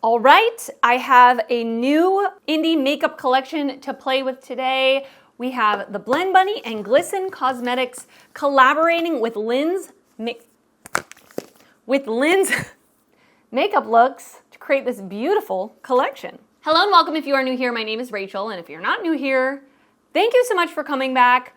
All right, I have a new indie makeup collection to play with today. We have the Blend Bunny and Glisten Cosmetics collaborating with LinsMakeupLooks to create this beautiful collection. Hello and welcome if you are new here. My name is Rachel, and if you're not new here, thank you so much for coming back.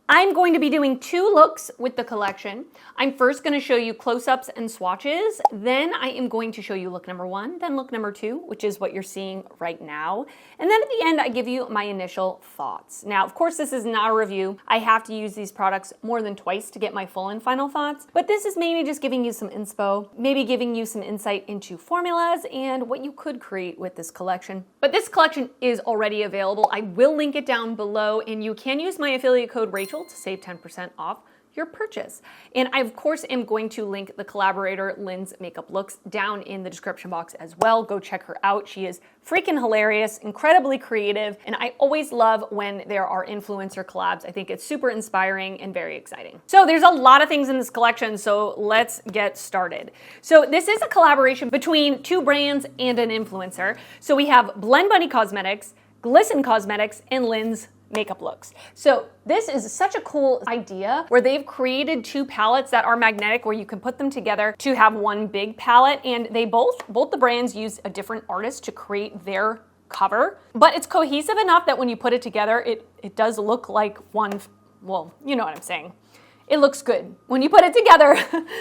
I'm going to be doing 2 looks with the collection. I'm first going to show you close-ups and swatches. Then I am going to show you look number 1, then look number 2, which is what you're seeing right now. And then at the end, I give you my initial thoughts. Now, of course, this is not a review. I have to use these products more than twice to get my full and final thoughts. But this is maybe just giving you some inspo, maybe giving you some insight into formulas and what you could create with this collection. But this collection is already available. I will link it down below, and you can use my affiliate code Rachel to save 10% off your purchase. And I, of course, am going to link the collaborator LinsMakeupLooks down in the description box as well. Go check her out. She is freaking hilarious, incredibly creative, and I always love when there are influencer collabs. I think it's super inspiring and very exciting. So there's a lot of things in this collection, so let's get started. So this is a collaboration between 2 brands and an influencer. So we have Blend Bunny Cosmetics, Glisten Cosmetics, and LinsMakeupLooks. So this is such a cool idea where they've created 2 palettes that are magnetic, where you can put them together to have one big palette, and they both the brands use a different artist to create their cover, but it's cohesive enough that when you put it together, it does look like one, well, you know what I'm saying. It looks good when you put it together.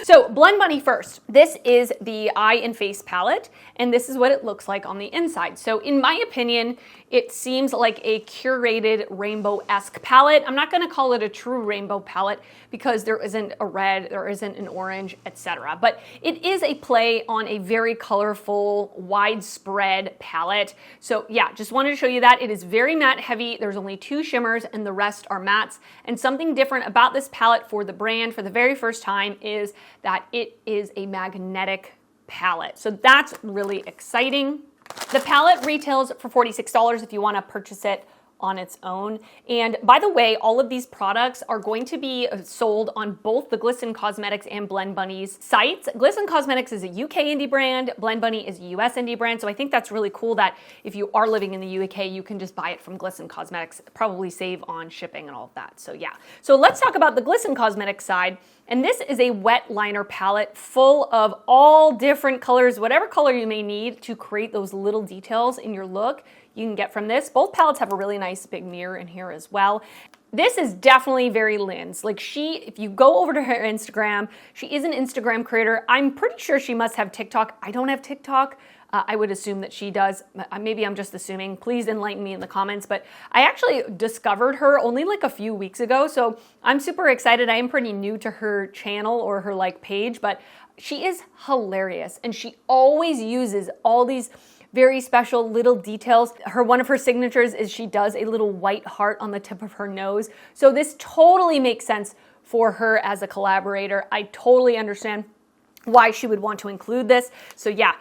So Blend Bunny first. This is the eye and face palette, and this is what it looks like on the inside. So in my opinion, it seems like a curated rainbow-esque palette. I'm not gonna call it a true rainbow palette because there isn't a red, there isn't an orange, etc. But it is a play on a very colorful, widespread palette. So yeah, just wanted to show you that. It is very matte heavy. There's only 2 shimmers and the rest are mattes. And something different about this palette for the brand for the very first time is that it is a magnetic palette. So that's really exciting. The palette retails for $46 if you want to purchase it on its own. And by the way, all of these products are going to be sold on both the Glisten Cosmetics and Blend Bunny's sites. Glisten Cosmetics is a UK indie brand, Blend Bunny is a US indie brand, so I think that's really cool that if you are living in the UK, you can just buy it from Glisten Cosmetics, probably save on shipping and all of that. So yeah. So let's talk about the Glisten Cosmetics side. And this is a wet liner palette full of all different colors, whatever color you may need to create those little details in your look, you can get from this. Both palettes have a really nice big mirror in here as well. This is definitely very Lins. Like if you go over to her Instagram, she is an Instagram creator. I'm pretty sure she must have TikTok. I don't have TikTok. I would assume that she does. Maybe I'm just assuming. Please enlighten me in the comments. But I actually discovered her only like a few weeks ago. So I'm super excited. I am pretty new to her channel or her page, but she is hilarious. And she always uses all these very special little details. One of her signatures is she does a little white heart on the tip of her nose. So this totally makes sense for her as a collaborator. I totally understand why she would want to include this. So yeah,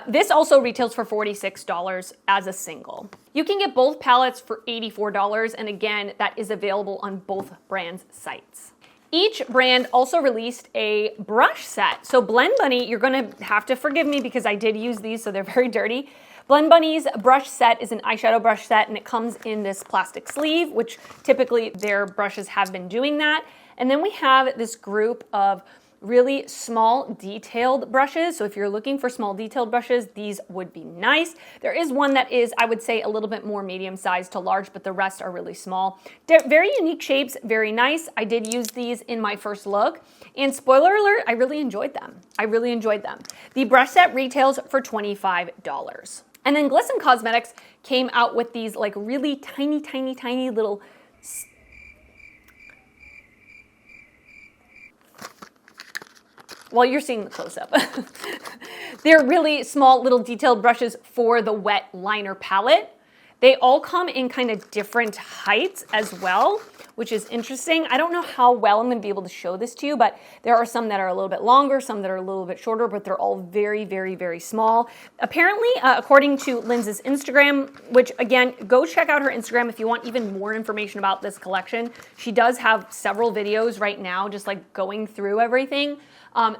this also retails for $46 as a single. You can get both palettes for $84, and again, that is available on both brands' sites. Each brand also released a brush set. So Blend Bunny, you're gonna have to forgive me because I did use these, so they're very dirty. Blend Bunny's brush set is an eyeshadow brush set, and it comes in this plastic sleeve, which typically their brushes have been doing that. And then we have this group of really small detailed brushes. So if you're looking for small detailed brushes, these would be nice. There is one that is, I would say, a little bit more medium sized to large, but the rest are really small. They're very unique shapes, very nice. I did use these in my first look, and spoiler alert, I really enjoyed them. The brush set retails for $25. And then Glisten Cosmetics came out with these really tiny little well, you're seeing the close-up. They're really small little detailed brushes for the wet liner palette. They all come in kind of different heights as well, which is interesting. I don't know how well I'm gonna be able to show this to you, but there are some that are a little bit longer, some that are a little bit shorter, but they're all very small. Apparently, according to Lins's Instagram, which again, go check out her Instagram if you want even more information about this collection. She does have several videos right now just going through everything.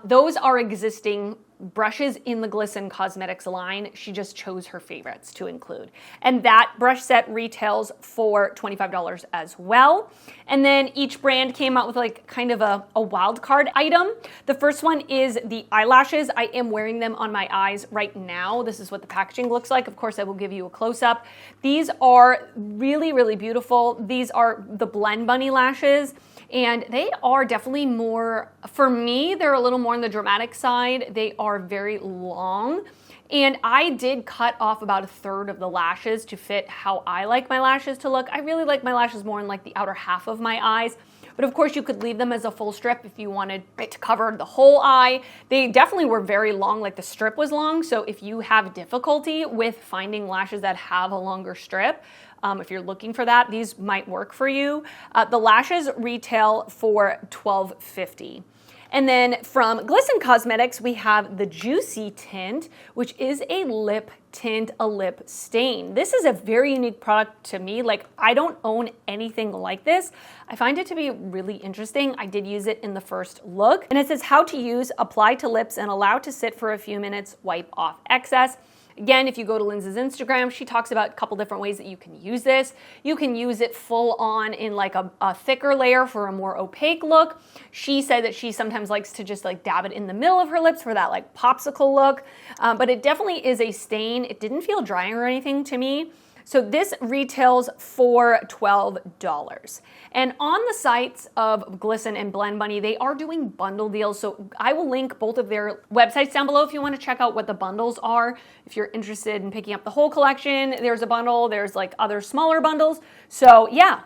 Those are existing brushes in the Glisten Cosmetics line. She just chose her favorites to include. And that brush set retails for $25 as well. And then each brand came out with like kind of a wild card item. The first one is the eyelashes. I am wearing them on my eyes right now. This is what the packaging looks like. Of course, I will give you a close-up. These are really, really beautiful. These are the Blend Bunny lashes. And they are definitely more, for me, they're a little more on the dramatic side. They are very long. And I did cut off about 1/3 of the lashes to fit how I like my lashes to look. I really like my lashes more in like the outer half of my eyes. But of course you could leave them as a full strip if you wanted it to cover the whole eye. They definitely were very long, like the strip was long. So if you have difficulty with finding lashes that have a longer strip, if you're looking for that, these might work for you. The lashes retail for $12.50. And then from Glisten Cosmetics, we have the Juicy Tint, which is a lip tint, a lip stain. This is a very unique product to me. Like, I don't own anything like this. I find it to be really interesting. I did use it in the first look. And it says how to use, apply to lips and allow to sit for a few minutes, wipe off excess. Again, if you go to Linds's Instagram, she talks about a couple different ways that you can use this. You can use it full on in like a thicker layer for a more opaque look. She said that she sometimes likes to just like dab it in the middle of her lips for that like popsicle look. But it definitely is a stain. It didn't feel drying or anything to me. So this retails for $12. And on the sites of Glisten and Blend Bunny, they are doing bundle deals. So I will link both of their websites down below if you want to check out what the bundles are. If you're interested in picking up the whole collection, there's a bundle, there's like other smaller bundles. So yeah,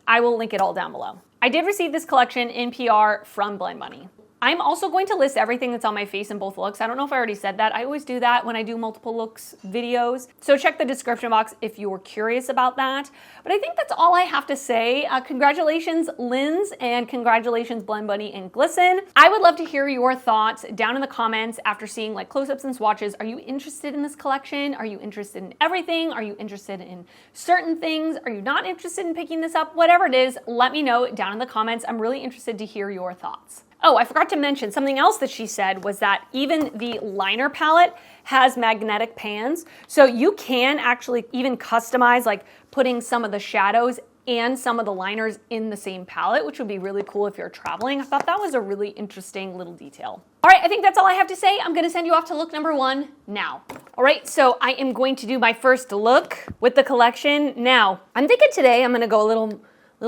I will link it all down below. I did receive this collection in PR from Blend Bunny. I'm also going to list everything that's on my face in both looks. I don't know if I already said that. I always do that when I do multiple looks videos. So check the description box if you're curious about that. But I think that's all I have to say. Congratulations, Linz, and congratulations, Blend Bunny and Glisten. I would love to hear your thoughts down in the comments after seeing like close-ups and swatches. Are you interested in this collection? Are you interested in everything? Are you interested in certain things? Are you not interested in picking this up? Whatever it is, let me know down in the comments. I'm really interested to hear your thoughts. Oh, I forgot to mention something else that she said was that even the liner palette has magnetic pans. So you can actually even customize like putting some of the shadows and some of the liners in the same palette, which would be really cool if you're traveling. I thought that was a really interesting little detail. All right, I think that's all I have to say. I'm gonna send you off to look number 1 now. All right, so I am going to do my first look with the collection. Now, I'm thinking today I'm gonna go a little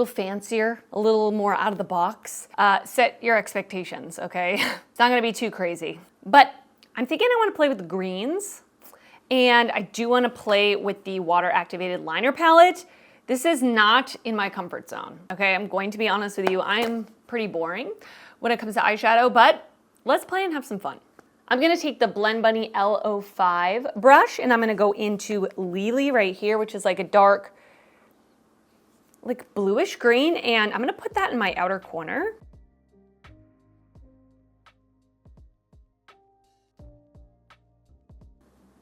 fancier, a little more out of the box. Set your expectations, okay? It's not gonna be too crazy. But I'm thinking I wanna play with the greens, and I do wanna play with the water-activated liner palette. This is not in my comfort zone, okay? I'm going to be honest with you, I am pretty boring when it comes to eyeshadow, but let's play and have some fun. I'm gonna take the Blend Bunny L05 brush, and I'm gonna go into Lily right here, which is like a dark, like bluish green, and I'm gonna put that in my outer corner.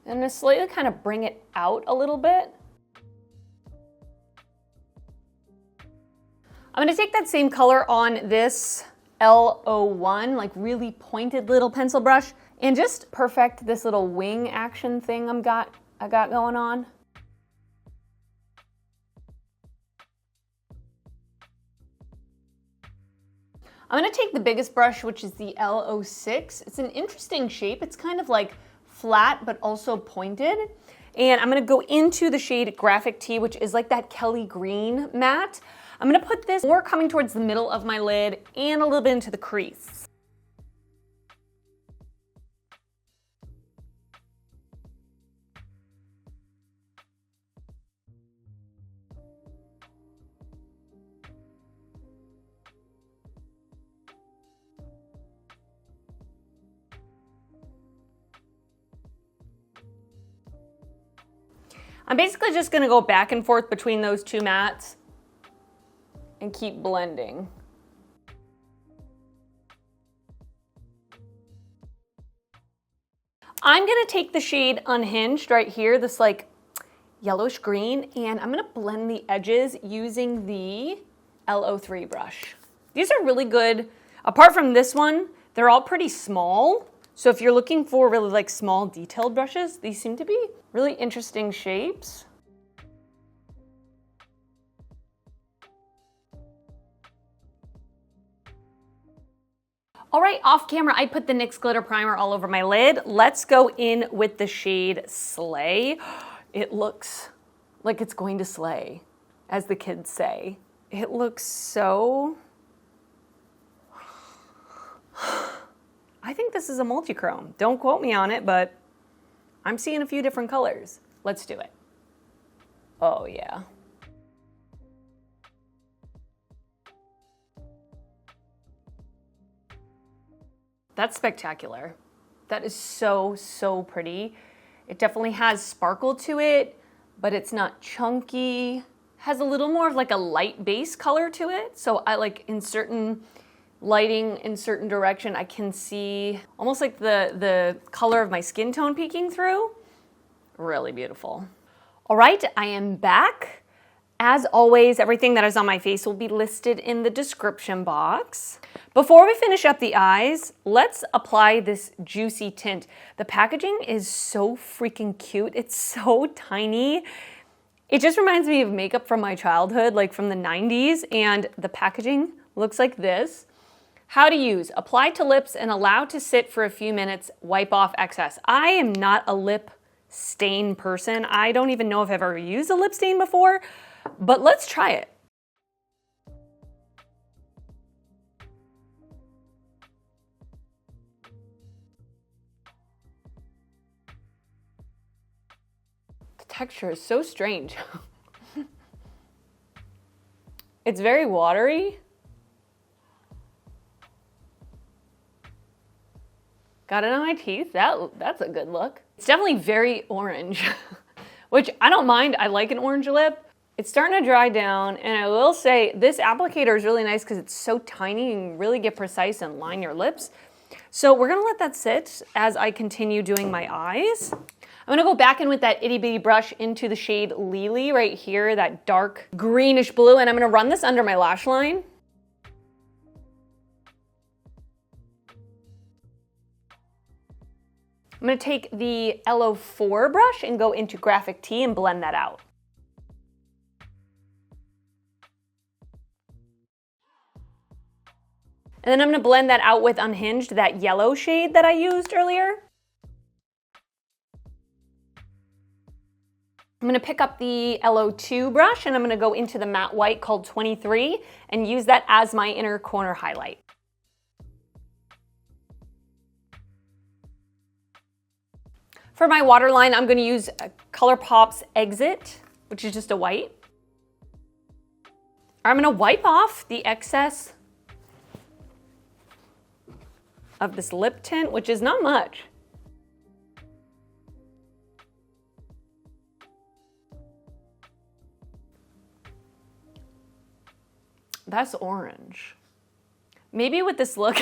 I'm gonna slightly kind of bring it out a little bit. I'm gonna take that same color on this L01, like really pointed little pencil brush, and just perfect this little wing action thing I got going on. I'm gonna take the biggest brush, which is the L06. It's an interesting shape. It's kind of like flat, but also pointed. And I'm gonna go into the shade Graphic Tea, which is like that Kelly green matte. I'm gonna put this more coming towards the middle of my lid and a little bit into the crease. I'm basically just gonna go back and forth between those two mattes and keep blending. I'm gonna take the shade Unhinged right here, this like yellowish green, and I'm gonna blend the edges using the L03 brush. These are really good. Apart from this one, they're all pretty small, So if you're looking for really like small detailed brushes, these seem to be really interesting shapes. All right, off camera, I put the NYX glitter primer all over my lid. Let's go in with the shade Slay. It looks like it's going to slay, as the kids say. It looks so... I think this is a multi-chrome. Don't quote me on it, but I'm seeing a few different colors. Let's do it. Oh yeah. That's spectacular. That is so, so pretty. It definitely has sparkle to it, but it's not chunky. Has a little more of like a light base color to it. So I like in certain lighting in certain direction, I can see almost like the color of my skin tone peeking through. Really beautiful. All right, I am back. As always, everything that is on my face will be listed in the description box. Before we finish up the eyes, let's apply this juicy tint. The packaging is so freaking cute. It's so tiny. It just reminds me of makeup from my childhood, like from the 90s, and the packaging looks like this. How to use: apply to lips and allow to sit for a few minutes, wipe off excess. I am not a lip stain person. I don't even know if I've ever used a lip stain before, but let's try it. The texture is so strange. It's very watery. Got it on my teeth. That's a good look. It's definitely very orange, which I don't mind. I like an orange lip. It's starting to dry down, and I will say this applicator is really nice because it's so tiny. You can really get precise and line your lips. So we're gonna let that sit as I continue doing my eyes. I'm gonna go back in with that itty bitty brush into the shade Lily right here, that dark greenish blue, and I'm gonna run this under my lash line. I'm gonna take the LO4 brush and go into Graphic Tee and blend that out. And then I'm gonna blend that out with Unhinged, that yellow shade that I used earlier. I'm gonna pick up the LO2 brush and I'm gonna go into the matte white called 23 and use that as my inner corner highlight. For my waterline, I'm gonna use ColourPop's Exit, which is just a white. I'm gonna wipe off the excess of this lip tint, which is not much. That's orange. Maybe with this look,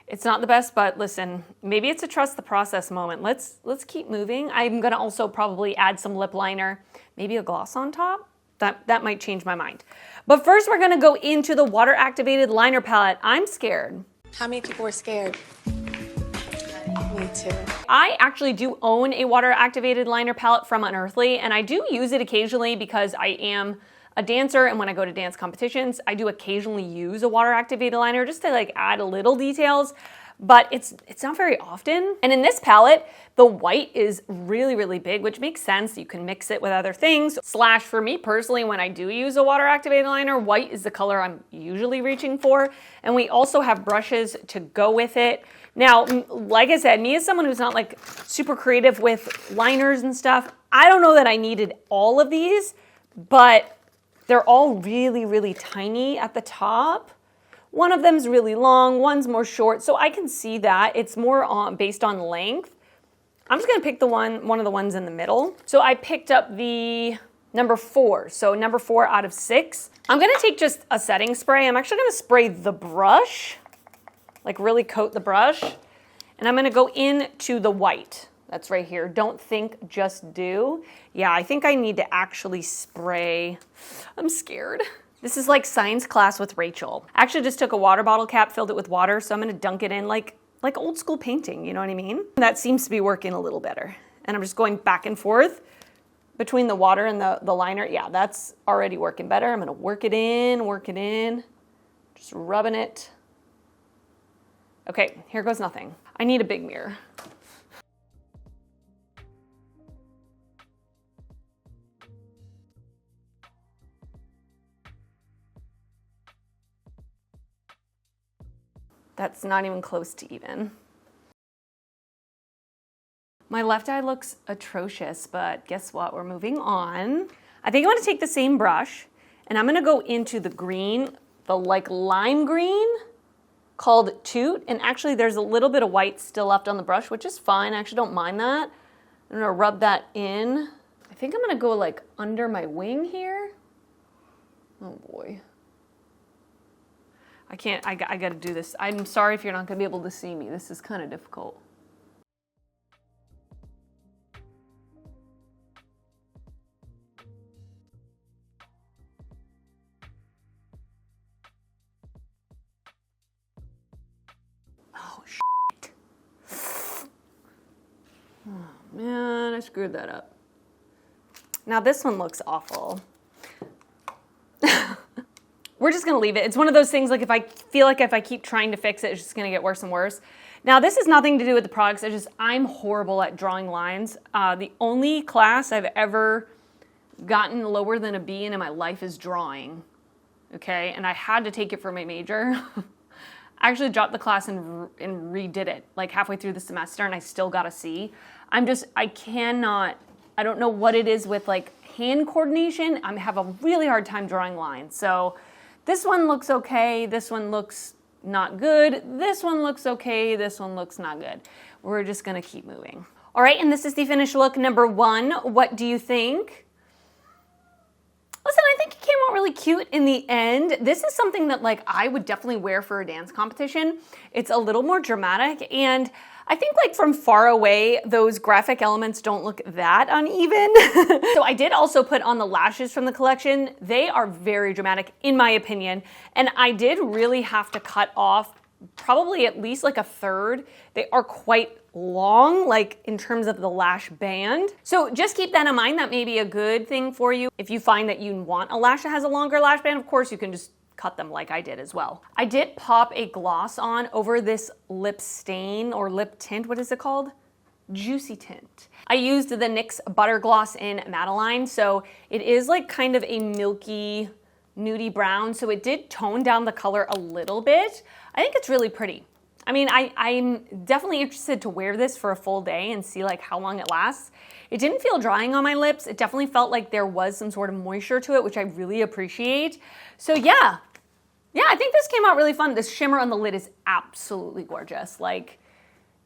it's not the best, but listen, maybe it's a trust the process moment. Let's keep moving. I'm gonna also probably add some lip liner, maybe a gloss on top. That might change my mind. But first we're gonna go into the water activated liner palette. I'm scared. How many people were scared? Me too. I actually do own a water activated liner palette from Unearthly, and I do use it occasionally because I am a dancer, and when I go to dance competitions, I do occasionally use a water activated liner just to like add a little details, but it's not very often. And in this palette, the white is really, really big, which makes sense. You can mix it with other things. Slash, for me personally, when I do use a water activated liner, white is the color I'm usually reaching for. And we also have brushes to go with it. Now, like I said, me as someone who's not like super creative with liners and stuff, I don't know that I needed all of these, but they're all really, really tiny at the top. One of them's really long, one's more short, so I can see that. It's more based on length. I'm just gonna pick the one of the ones in the middle. So I picked up the number 4, so number 4 out of 6. I'm gonna take just a setting spray. I'm actually gonna spray the brush, like really coat the brush, and I'm gonna go into the white. That's right here. Don't think, just do. Yeah, I think I need to actually spray. I'm scared. This is like science class with Rachel. I actually just took a water bottle cap, filled it with water, so I'm gonna dunk it in like like old school painting, you know what I mean? That seems to be working a little better. And I'm just going back and forth between the water and the liner. Yeah, that's already working better. I'm gonna work it in, just rubbing it. Okay, here goes nothing. I need a big mirror. That's not even close to even. My left eye looks atrocious, but guess what? We're moving on. I think I'm gonna take the same brush and I'm gonna go into the green, the like lime green called Tint. And actually there's a little bit of white still left on the brush, which is fine. I actually don't mind that. I'm gonna rub that in. I think I'm gonna go like under my wing here. Oh boy. I can't, I gotta do this. I'm sorry if you're not gonna be able to see me. This is kind of difficult. Oh, shit. Oh, man, I screwed that up. Now this one looks awful. We're just gonna leave it. It's one of those things, like if I feel like if I keep trying to fix it, it's just gonna get worse and worse. Now this has nothing to do with the products, it's just I'm horrible at drawing lines. The only class I've ever gotten lower than a B in my life is drawing, okay? And I had to take it for my major. I actually dropped the class and redid it, like halfway through the semester, and I still got a C. I don't know what it is with like hand coordination. I have a really hard time drawing lines. So this one looks okay, this one looks not good, this one looks okay, this one looks not good. We're just gonna keep moving. All right, and this is the finished look number 1. What do you think? Listen, I think it came out really cute in the end. This is something that like I would definitely wear for a dance competition. It's a little more dramatic, and I think like from far away, those graphic elements don't look that uneven. So I did also put on the lashes from the collection. They are very dramatic in my opinion. And I did really have to cut off probably at least like a third. They are quite long, like in terms of the lash band. So just keep that in mind. That may be a good thing for you. If you find that you want a lash that has a longer lash band, of course you can just cut them like I did as well. I did pop a gloss on over this lip stain or lip tint. What is it called? Juicy Tint. I used the NYX Butter Gloss in Madeline. So it is like kind of a milky, nudie brown. So it did tone down the color a little bit. I think it's really pretty. I mean, I'm definitely interested to wear this for a full day and see like how long it lasts. It didn't feel drying on my lips. It definitely felt like there was some sort of moisture to it, which I really appreciate. So yeah, I think this came out really fun. This shimmer on the lid is absolutely gorgeous. Like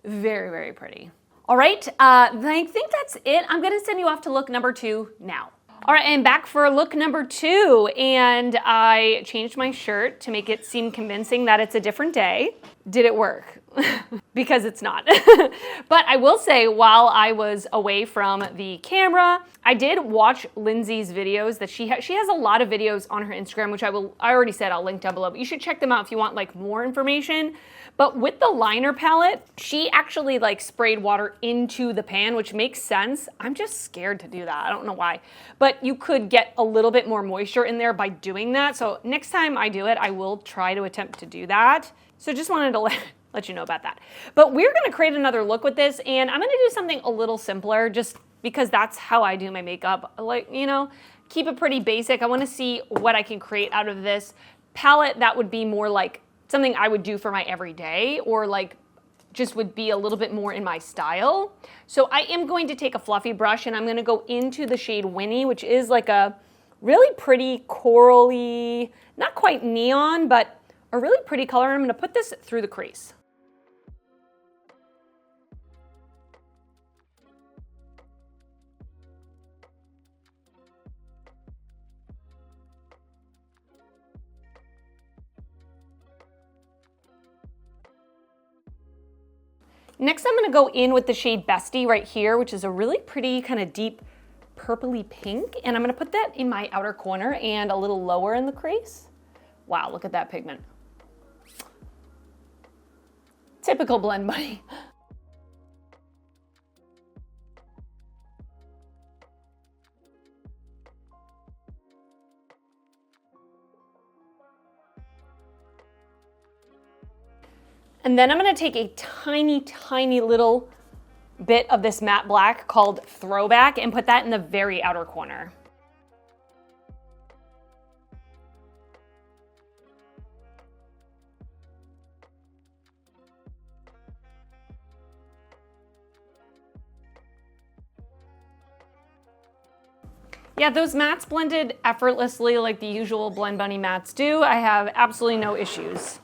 very, very pretty. All right, I think that's it. I'm gonna send you off to look number 2 now. All right, and back for look number 2, and I changed my shirt to make it seem convincing that it's a different day. Did it work? Because it's not. But I will say, while I was away from the camera, I did watch Lindsay's videos that she has a lot of videos on her Instagram, which I already said I'll link down below, but you should check them out if you want like more information. But with the liner palette, she actually like sprayed water into the pan, which makes sense. I'm just scared to do that. I don't know why. But you could get a little bit more moisture in there by doing that. So next time I do it, I will try to attempt to do that. So just wanted to let you know about that. But we're gonna create another look with this, and I'm gonna do something a little simpler just because that's how I do my makeup. Like, you know, keep it pretty basic. I wanna see what I can create out of this palette that would be more like something I would do for my everyday, or like just would be a little bit more in my style. So I am going to take a fluffy brush and I'm gonna go into the shade Winnie, which is like a really pretty corally, not quite neon, but a really pretty color. I'm gonna put this through the crease. Next, I'm gonna go in with the shade Bestie right here, which is a really pretty kind of deep purpley pink. And I'm gonna put that in my outer corner and a little lower in the crease. Wow, look at that pigment. Typical Blend Bunny. And then I'm gonna take a tiny, tiny little bit of this matte black called Throwback and put that in the very outer corner. Yeah, those mattes blended effortlessly like the usual Blend Bunny mattes do. I have absolutely no issues.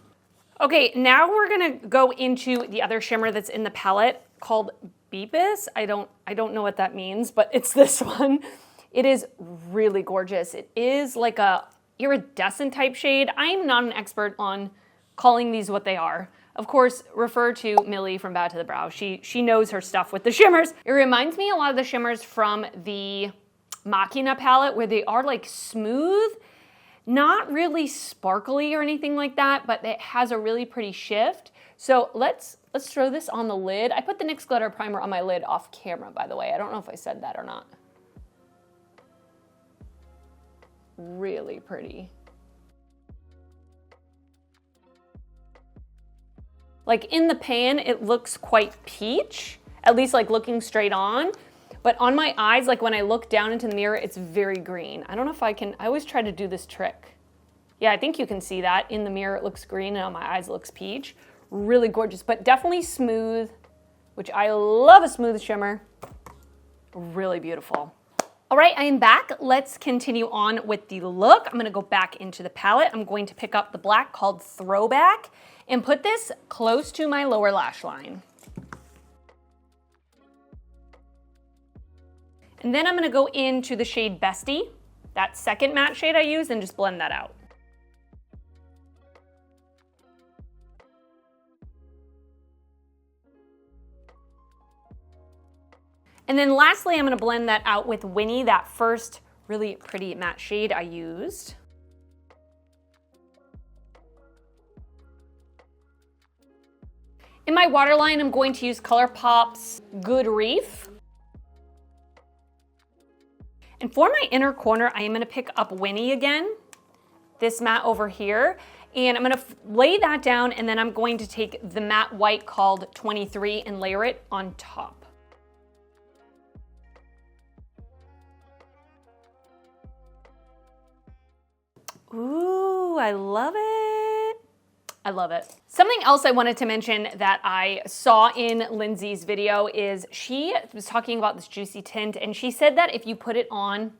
Okay, now we're gonna go into the other shimmer that's in the palette called Beepus. I don't know what that means, but it's this one. It is really gorgeous. It is like a iridescent type shade. I'm not an expert on calling these what they are. Of course, refer to Millie from Bad to the Brow. She knows her stuff with the shimmers. It reminds me a lot of the shimmers from the Machina palette where they are like smooth, not really sparkly or anything like that, but it has a really pretty shift. So let's throw this on the lid. I put the NYX Glitter Primer on my lid off camera, by the way. I don't know if I said that or not. Really pretty. Like in the pan, it looks quite peach, at least like looking straight on. But on my eyes, like when I look down into the mirror, it's very green. I don't know if I can, I always try to do this trick. Yeah, I think you can see that. In the mirror, it looks green, and on my eyes, it looks peach. Really gorgeous, but definitely smooth, which I love a smooth shimmer. Really beautiful. All right, I am back. Let's continue on with the look. I'm gonna go back into the palette. I'm going to pick up the black called Throwback and put this close to my lower lash line. And then I'm gonna go into the shade Bestie, that second matte shade I used, and just blend that out. And then lastly, I'm gonna blend that out with Winnie, that first really pretty matte shade I used. In my waterline, I'm going to use ColourPop's Good Reef. And for my inner corner, I am gonna pick up Winnie again, this matte over here, and I'm gonna lay that down, and then I'm going to take the matte white called 23 and layer it on top. Ooh, I love it. I love it. Something else I wanted to mention that I saw in Lindsay's video is she was talking about this juicy tint, and she said that if you put it on,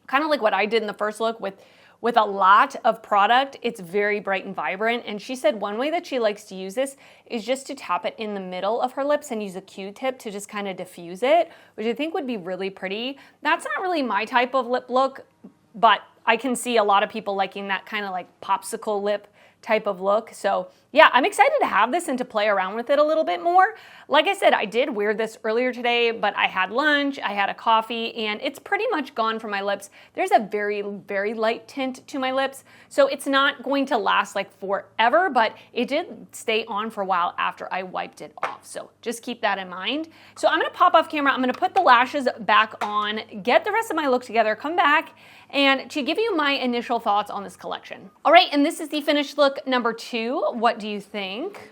kind of like what I did in the first look with a lot of product, it's very bright and vibrant. And she said one way that she likes to use this is just to tap it in the middle of her lips and use a Q-tip to just kind of diffuse it, which I think would be really pretty. That's not really my type of lip look, but I can see a lot of people liking that kind of like popsicle lip type of look. So yeah, I'm excited to have this and to play around with it a little bit more. Like I said, I did wear this earlier today, but I had lunch, I had a coffee, and it's pretty much gone from my lips. There's a very, very light tint to my lips, so it's not going to last like forever, but it did stay on for a while after I wiped it off. So just keep that in mind. So I'm gonna pop off camera, I'm gonna put the lashes back on, get the rest of my look together, come back, and to give you my initial thoughts on this collection. All right, and this is the finished look number 2. What do you think?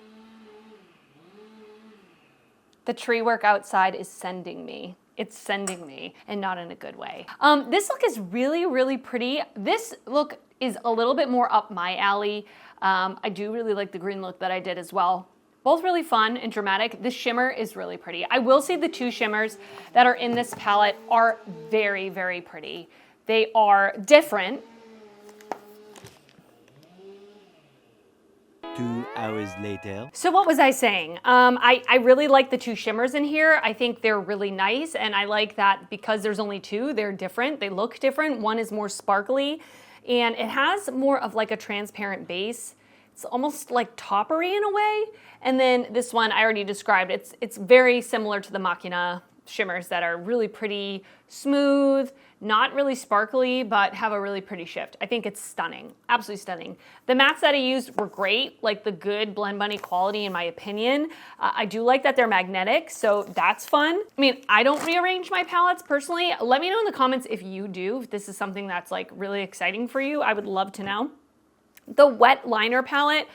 The tree work outside is sending me. It's sending me, and not in a good way. This look is really, really pretty. This look is a little bit more up my alley. I do really like the green look that I did as well. Both really fun and dramatic. This shimmer is really pretty. I will say the 2 shimmers that are in this palette are very, very pretty. They are different. 2 hours later. So what was I saying? I really like the 2 shimmers in here. I think they're really nice, and I like that because there's only 2, they're different. They look different. One is more sparkly, and it has more of like a transparent base. It's almost like toppery in a way. And then this one I already described. It's very similar to the Machina shimmers that are really pretty smooth, not really sparkly, but have a really pretty shift. I think it's stunning, absolutely stunning. The mattes that I used were great, like the good Blend Bunny quality in my opinion. I do like that they're magnetic, so that's fun. I mean, I don't rearrange my palettes personally. Let me know in the comments if you do, if this is something that's like really exciting for you. I would love to know. The wet liner palette,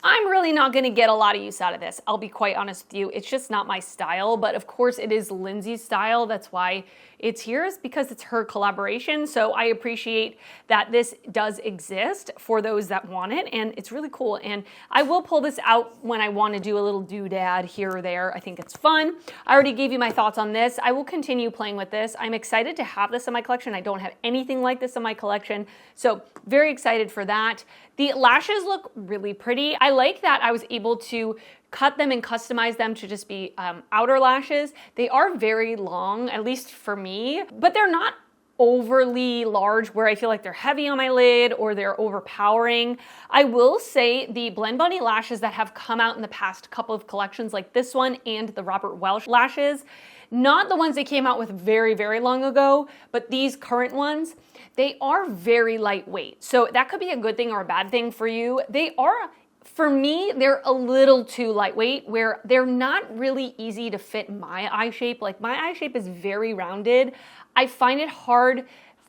I'm really not gonna get a lot of use out of this. I'll be quite honest with you. It's just not my style, but of course it is Lindsay's style. That's why it's here, is because it's her collaboration. So I appreciate that this does exist for those that want it, and it's really cool. And I will pull this out when I wanna do a little doodad here or there. I think it's fun. I already gave you my thoughts on this. I will continue playing with this. I'm excited to have this in my collection. I don't have anything like this in my collection, so very excited for that. The lashes look really pretty. I like that I was able to cut them and customize them to just be outer lashes. They are very long, at least for me, but they're not overly large where I feel like they're heavy on my lid or they're overpowering. I will say the Blend Bunny lashes that have come out in the past couple of collections, like this one and the Robert Welsh lashes, not the ones they came out with very, very long ago, but these current ones, they are very lightweight. So that could be a good thing or a bad thing for you. They are, for me, they're a little too lightweight where they're not really easy to fit my eye shape. Like my eye shape is very rounded. I find it hard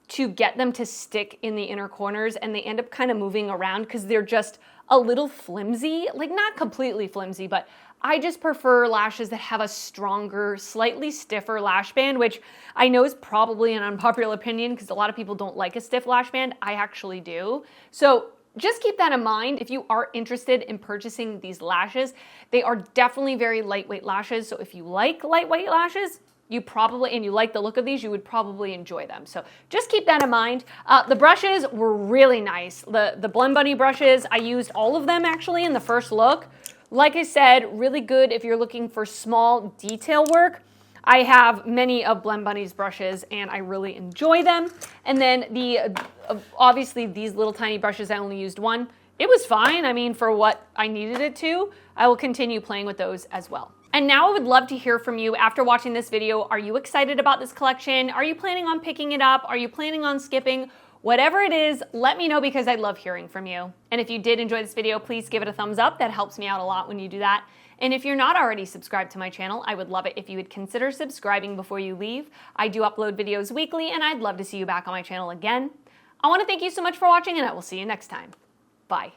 to get them to stick in the inner corners, and they end up kind of moving around because they're just a little flimsy, like not completely flimsy, but I just prefer lashes that have a stronger, slightly stiffer lash band, which I know is probably an unpopular opinion because a lot of people don't like a stiff lash band. I actually do. So just keep that in mind if you are interested in purchasing these lashes. They are definitely very lightweight lashes. So if you like lightweight lashes, you probably, and you like the look of these, you would probably enjoy them. So just keep that in mind. The brushes were really nice. The Blend Bunny brushes, I used all of them actually in the first look. Like I said, really good if you're looking for small detail work. I have many of Blend Bunny's brushes and I really enjoy them. And then obviously these little tiny brushes, I only used one. It was fine, I mean, for what I needed it to. I will continue playing with those as well. And now I would love to hear from you after watching this video. Are you excited about this collection? Are you planning on picking it up? Are you planning on skipping? Whatever it is, let me know because I love hearing from you. And if you did enjoy this video, please give it a thumbs up. That helps me out a lot when you do that. And if you're not already subscribed to my channel, I would love it if you would consider subscribing before you leave. I do upload videos weekly and I'd love to see you back on my channel again. I want to thank you so much for watching and I will see you next time. Bye.